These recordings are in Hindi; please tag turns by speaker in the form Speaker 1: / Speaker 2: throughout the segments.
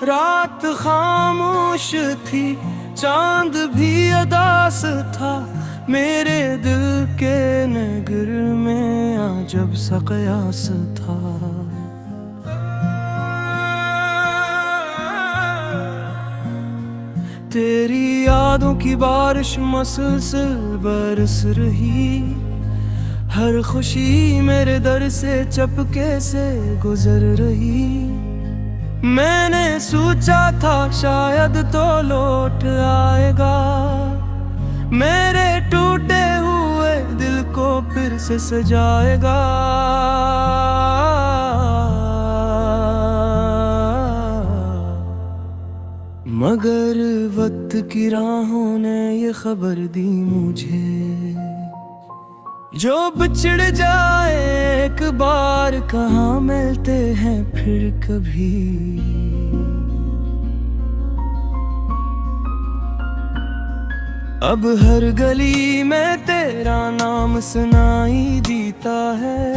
Speaker 1: रात खामोश थी, चांद भी अदास था। मेरे दिल के नगर में अजब सा कयास था। तेरी यादों की बारिश मुसलसल बरस रही, हर खुशी मेरे दर से चपके से गुजर रही। मैंने सोचा था शायद तो लौट आएगा, मेरे टूटे हुए दिल को फिर से सजाएगा। मगर वक्त की राहों ने ये खबर दी मुझे, जो बिछड़ जाए एक बार कहाँ मिलते हैं फिर कभी। अब हर गली में तेरा नाम सुनाई देता है,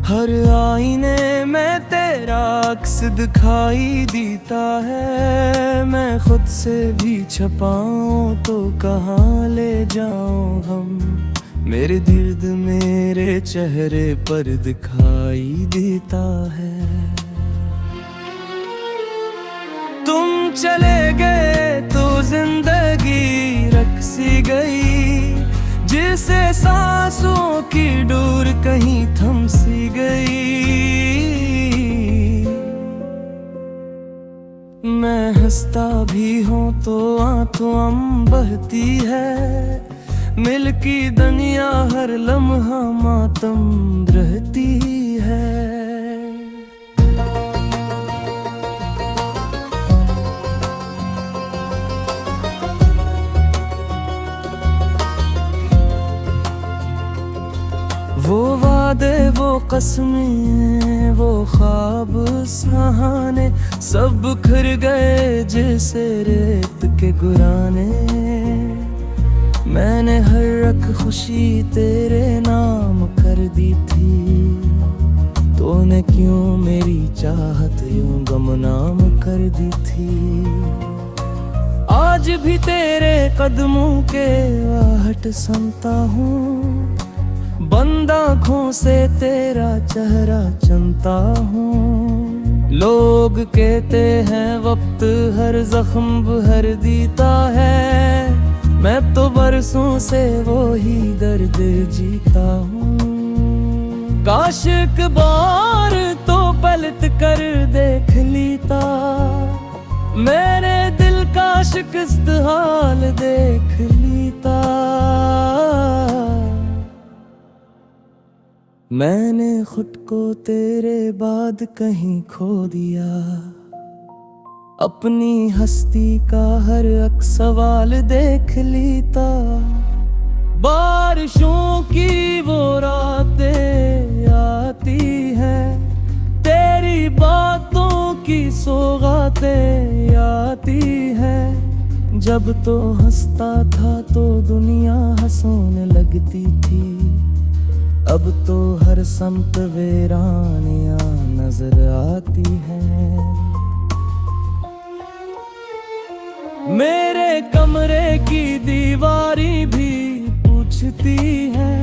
Speaker 1: हर आईने में तेरा अक्स दिखाई देता है। मैं खुद से भी छपाऊं तो कहाँ ले जाऊं हम, मेरे दर्द मेरे चेहरे पर दिखाई देता है। तुम चले गए तो जिंदगी रक्सी गई, जिसे सांसों की डोर कहीं थम सी गई। मैं हंसता भी हूँ तो आंखों बहती है, मिलकी दुनिया हर लम्हा मातम रहती है। वो वादे वो कसमें वो ख्वाब सहाने, सब बिखर गए जैसे रेत के गुराने। मैंने हर एक खुशी तेरे नाम कर दी थी, तूने क्यों मेरी चाहत यूं गुमनाम कर दी थी। आज भी तेरे कदमों के आहट सुनता हूँ, बंद आँखों से तेरा चेहरा चुनता हूँ। लोग कहते हैं वक्त हर जख्म भर देता है, मैं तो बरसों से वो ही दर्द जीता हूँ। काश एक बार तो पलट कर देख लेता, मेरे दिल का शिकस्त हाल देख लेता। मैंने खुद को तेरे बाद कहीं खो दिया, अपनी हस्ती का हर एक सवाल देख लेता। बारिशों की वो रातें आती हैं, तेरी बातों की सौगातें आती हैं। जब तो हंसता था तो दुनिया हंसने लगती थी, अब तो हर समत वीरानियां नजर आती हैं। मेरे कमरे की दीवारी भी पूछती है,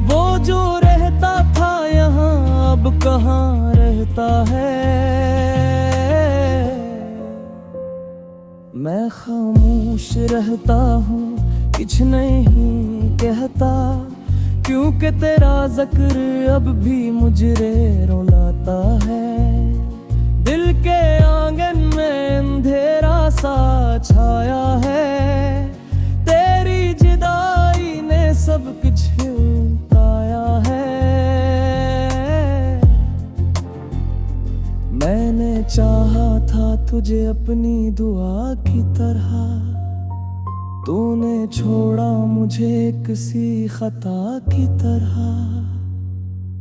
Speaker 1: वो जो रहता था यहाँ अब कहाँ रहता है। मैं खामोश रहता हूँ, कुछ नहीं कहता, क्योंकि तेरा जिक्र अब भी मुझे रुलाता है। दिल के आंगन में अंधेरा सा छाया है, तेरी जुदाई ने सब कुछ उल्टाया है। मैंने चाहा था तुझे अपनी दुआ की तरह, तूने छोड़ा मुझे किसी खता की तरह।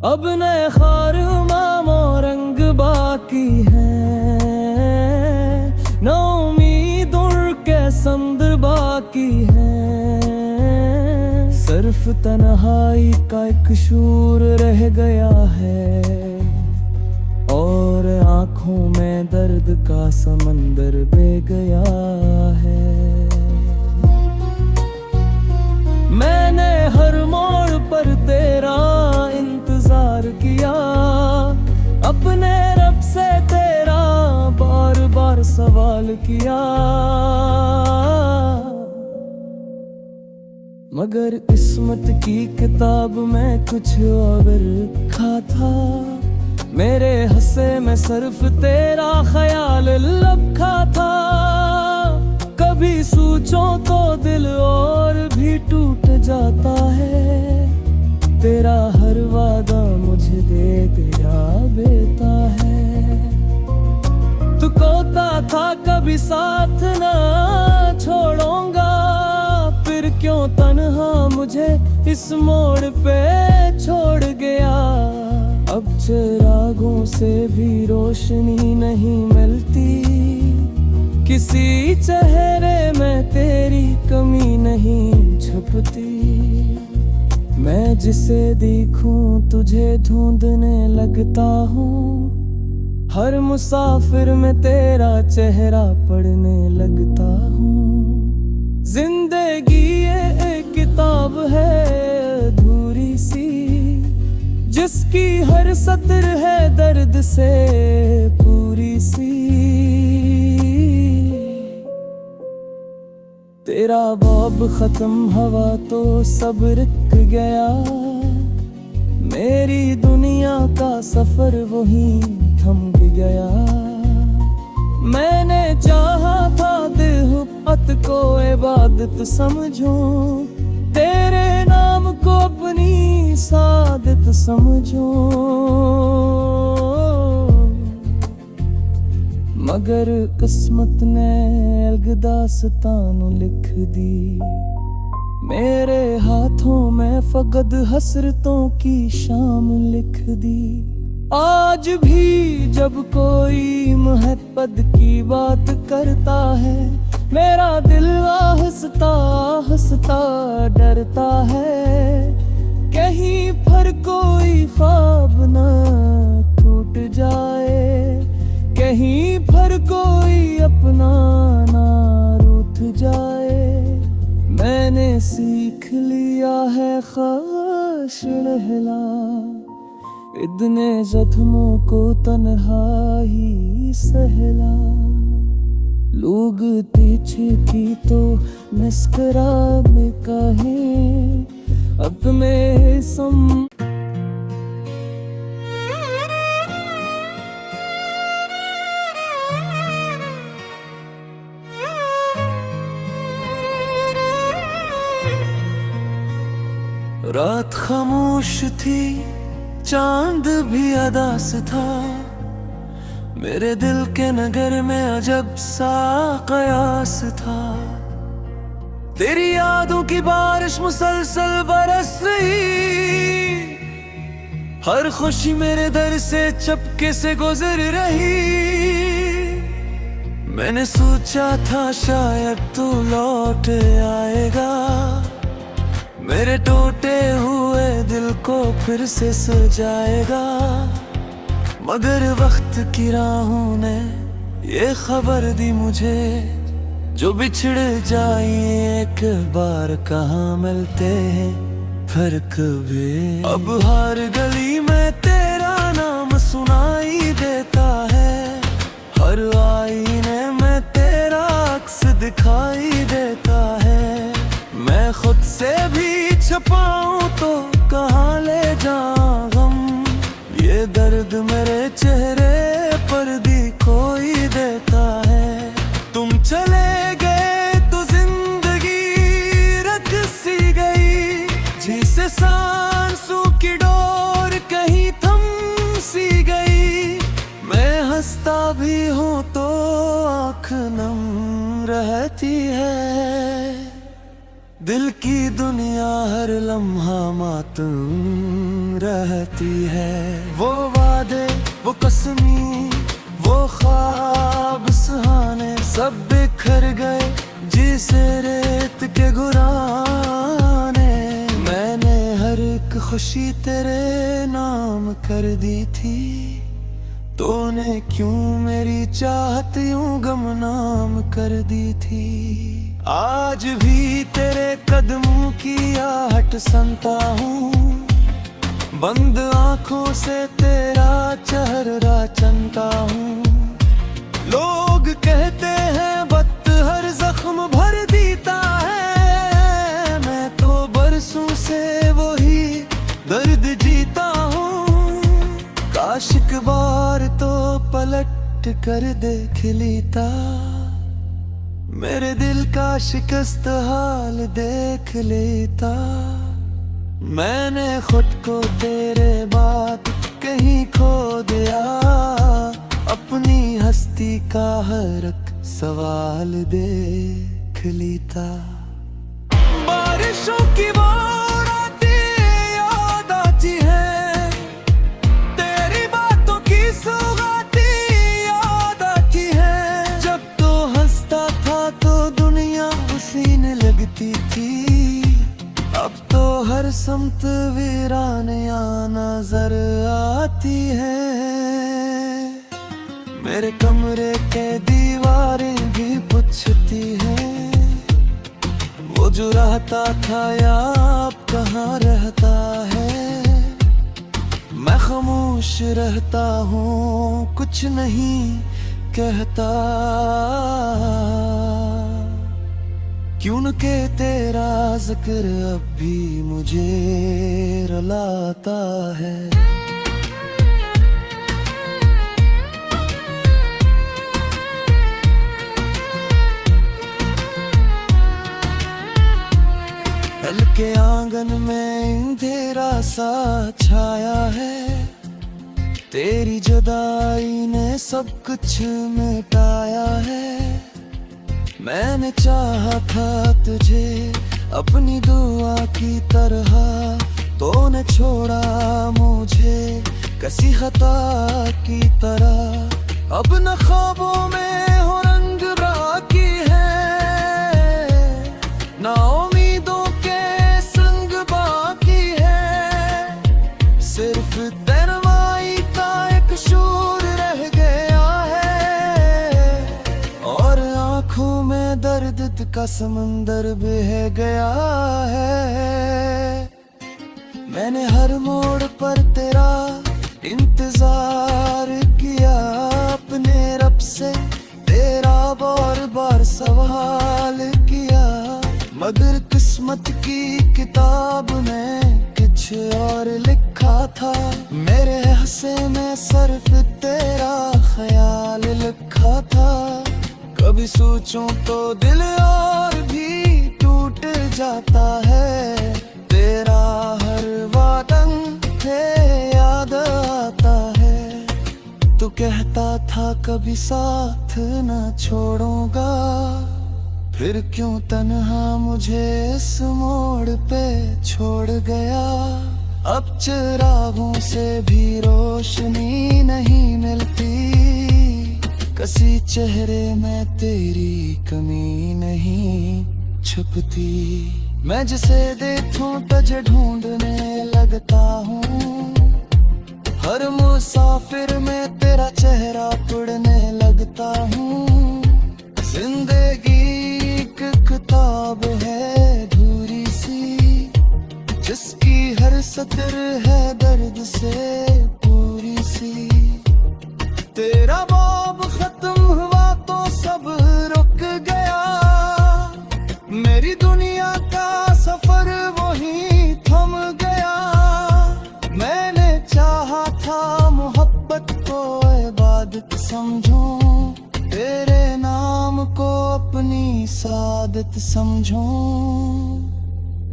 Speaker 1: अब नए खार मामो रंग बाकी है, न उम्मीदों के समुद्र बाकी है। सिर्फ तन्हाई का एक शूर रह गया है, और आँखों आँखों में दर्द का समंदर बह गया है। मैंने हर मोड़ पर तेरा इंतजार किया, अपने रब से तेरा बार बार सवाल किया, मगर किस्मत की किताब में कुछ और लिखा था। मेरे हंसे में सिर्फ तेरा ख्याल लपका था। कभी सोचो तो दिल और भी टूट जाता है, तेरा हर वादा मुझे दे गया बेता है। तू कहता था कभी साथ ना छोड़ूंगा, फिर क्यों तन्हा मुझे इस मोड़ पे छोड़ गया। अब चिरागों से भी रोशनी नहीं मिलती, किसी चेहरे में तेरी कमी नहीं छुपती। मैं जिसे देखूं तुझे ढूंढने लगता हूँ, हर मुसाफिर में तेरा चेहरा पढ़ने लगता हूँ। जिंदगी ये एक किताब है अधूरी सी, जिसकी हर सत्र है दर्द से पूरी सी। तेरा बॉब खत्म हवा तो सब रुक गया, मेरी दुनिया का सफर वहीं थम गया। मैंने चाहा था दिल को इबादत समझूं, तेरे नाम को अपनी सादत समझूं, मगर किस्मत ने अलगदा दास्तान लिख दी। मेरे हाथों में फकद हसरतों की शाम लिख दी। आज भी जब कोई मोहब्बत की बात करता है, मेरा दिल हंसता हंसता डरता है। कहीं पर कोई ख्वाब न टूट जाए, कहीं पर कोई अपना ना रूठ जाए। मैंने सीख लिया है ख्वाहिश रहना, इतने जख्मों को तन्हाई सहला। लोग पीछे की तो मुस्कुरा में कहें, अब मैं सम रात खामोश थी, चांद भी अदास था। मेरे दिल के नगर में अजब सा कयास था। तेरी यादों की बारिश मुसलसल बरस रही, हर खुशी मेरे दर से चपके से गुजर रही। मैंने सोचा था शायद तू लौट आएगा, मेरे टूटे हुए दिल को फिर से सजाएगा। मगर वक्त की राहों ने ये खबर दी मुझे, जो बिछड़ जाए एक बार कहाँ मिलते हैं फिर कभी। अब हर गली में तेरा नाम सुनाई देता है, हर आईने में तेरा अक्स दिखाई देता है। मैं खुद से भी छुपाऊं तो कहाँ ले जाऊं गम, ये दर्द मेरे चेहरे पर दिखाई देता है। तुम चले गए तो जिंदगी रख सी गई, जिसे सांसों की डोर कहीं थम सी गई। मैं हंसता भी हूँ तो आँख नम रहती है, दिल की दुनिया हर लम्हा मातूम रहती है। वो वादे, वो कसमी, वो ख्वाब सुहाने सब बिखर गए जिसे रेत के गुराने। मैंने हर एक खुशी तेरे नाम कर दी थी, तूने क्यों मेरी चाहत यूं गुमनाम कर दी थी। आज भी तेरे कदमों की आहट सुनता हूँ, बंद आंखों से तेरा चेहरा चुनता हूँ। लोग कहते हैं वक्त हर जख्म भर देता है, मैं तो बरसों से वही दर्द जीता हूँ। काश एक बार तो पलट कर देख लेता, मेरे दिल का शिकस्त हाल देख लेता। मैंने खुद को तेरे बाद कहीं खो दिया, अपनी हस्ती का हर एक सवाल देख लेता। बारिशों की बाराती याद आती है, तेरी बातों की सौगाती याद आती है। जब तो हंसता था तो दुनिया हसीन लगती थी, अब तो हर समत वीरानियां नजर आती है। मेरे कमरे के दीवारें भी पूछती हैं, वो जो रहता था या अब कहाँ रहता है। मैं खामोश रहता हूँ, कुछ नहीं कहता, क्यों न के तेरा जिक्र अब भी मुझे रुलाता है। हल्के आंगन में अंधेरा सा छाया है, तेरी जुदाई ने सब कुछ मिटाया है। मैंने चाहा था तुझे अपनी दुआ की तरह, तूने छोड़ा मुझे किसी खता की तरह। अब न ख्वाबों में हो रंग बाकी है, ना उम्मीदों के संग बाकी है। सिर्फ तन्हाई का एक शूर रह गया है, और आँखों में दर्द का समंदर बह गया है। मैंने हर मोड़ पर तेरा इंतजार किया, अपने रब से तेरा बार बार सवाल किया, मगर किस्मत की किताब में कुछ और लिखा था। मेरे हंसे में सिर्फ तेरा ख्याल लिखा था। कभी सोचूं तो दिल और भी टूट जाता है, तेरा हर वादन है याद आता है। तू कहता था कभी साथ न छोड़ूंगा, फिर क्यों तन्हा मुझे इस मोड़ पे छोड़ गया। अब चिरागों से भी रोशनी नहीं मिलती, किसी चेहरे में तेरी कमी नहीं छुपती। मैं जिसे देखूं तुझे ढूंढने लगता हूँ, हर मुसाफिर में तेरा चेहरा पढ़ने लगता हूँ। जिंदगी एक किताब है अधूरी सी, जिसकी हर सतर है दर्द से पूरी सी। तेरा बाब खत्म हुआ तो सब रुक गया, मेरी दुनिया का सफर वही थम गया। मैंने चाहा था मोहब्बत को इबादत समझूं, तेरे नाम को अपनी सादत समझूं,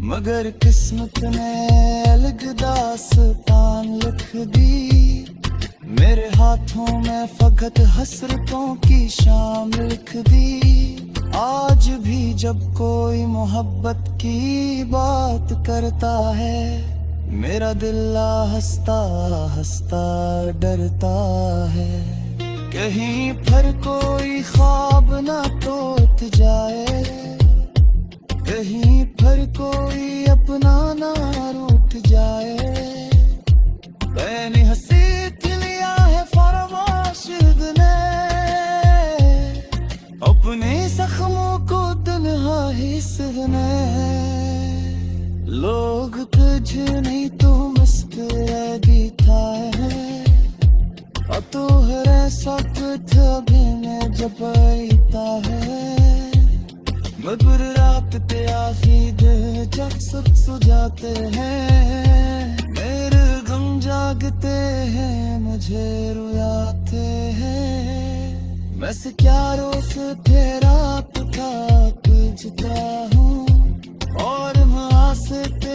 Speaker 1: मगर किस्मत ने अलग दास्तान लिख दी। मेरे हाथों में फकत हसरतों की शाम लिख दी। आज भी जब कोई मोहब्बत की बात करता है, मेरा दिल हंसता हंसता डरता है। कहीं पर कोई ख्वाब ना टूट जाए, कहीं पर कोई अपना ना रूठ जाए। मैंने हंसी लिया है फरमान कुछ नहीं तो मस्त बीता है तो हर सख्त में जब बीता है मगर रात पे आफिद जब सब सो जाते हैं मेरे गम जागते हैं मुझे रुलाते हैं मैं से क्या रोज तेरा थक जुता हूँ और वहाँ से